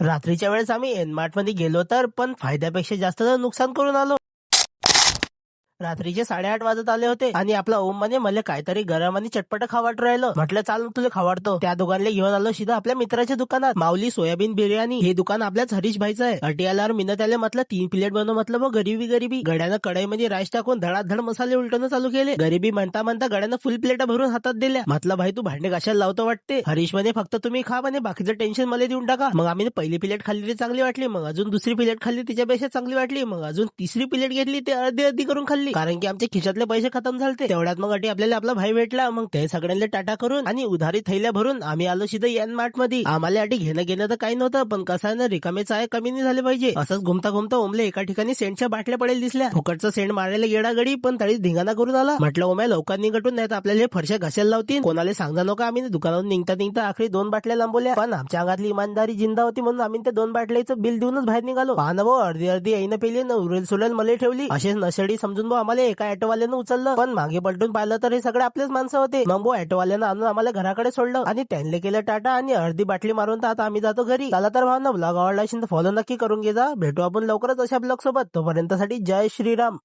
रात्रीच्या वेळेस आम्ही एनमार्ट मध्ये गेलो तर पण फायद्यापेक्षा जास्त नुकसान करून आलो. रात्रीचे 8:30 वाजत आले होते आणि आपला ओम म्हणे मला काहीतरी गरम आणि चटपट खावाट राहिलं. म्हटलं चाल तुला खावाडतो. त्या दुकानला घेऊन आलो सीधा आपल्या मित्राच्या दुकानात. माऊली सोयाबीन बिर्याणी हे दुकान आपल्याच हरीश भाईचं आहे. अटी आल्यावर मिनं त्याला म्हटलं 3 प्लेट बनव. म्हटलं बघ गरिबी गड्यानं कढईमध्ये राईस टाकून धडाधड मसाले उलटणं चालू केले. गरिबी म्हणता म्हणता गड्यानं फुल प्लेटा भरून हातात दिल्या. म्हटलं भाई तू भांडे कशाला लावतो वाटते. हरीश म्हणे फक्त तुम्ही खा म्हणे बाकीचं टेन्शन मला देऊन टाका. मग आम्ही पहिली प्लेट खाल्ली ती चांगली वाटली. मग अजून दुसरी प्लेट खाल्ली तिच्यापेक्षा चांगली वाटली. मग अजून तिसरी प्लेट घेतली ते अर्धी करून खाल्ली कारण की आमच्या खिशातले पैसे खतम झाले. तेवढ्यात मग अटी आपल्याला आपला भाई भेटला. मग ते सगळ्यांना टाटा करून आणि उधारी थैल्या भरून आम्ही आलो सीधा एन मार्ट मध्ये. आम्हाला अटी घेणं तर काही नव्हतं पण कसं आहे ना रिकामे चाय कमी नाही झाले पाहिजे. असंच घुमता ओमले एका ठिकाणी सेंटच्या बाटल्या पडेल दिसल्या. फुकटचं सेंट मारायला गेडा गडी पण तळीच धिंगाणा करून आला. म्हटलं ओम्या लवकर निघटून नाही तर आपल्याला फरशा घासायला लावतील. कोणाला सांगा नका. आम्ही दुकानातून निघता आखरी 2 बाटल्या लांबवल्या पण आमच्या अंगातली इमानदारी जिंदा होती म्हणून आम्ही त्या 2 बाटल्याचं बिल देऊनच बाहेर निघालो. पाहना अर्धी येईन पेली न उरेल सुरेल मला ठेवली. असेच नशेडी समजून आम्हाला एका ऑटोवाल्यानं उचललं पण मागे पलटून पाहिलं तर हे सगळे आपलेच माणसं होते. मग ऑटोवाल्यानं आणून आम्हाला घराकडे सोडलं आणि त्यांना केलं टाटा आणि अर्धी बाटली मारून तर आता आम्ही जातो घरी. चला तर भावना ब्लॉग आवडला असेल तर फॉलो नक्की करून घे जा. भेटू आपण लवकरच अशा ब्लॉग सोबत. तोपर्यंत साठी जय श्रीराम.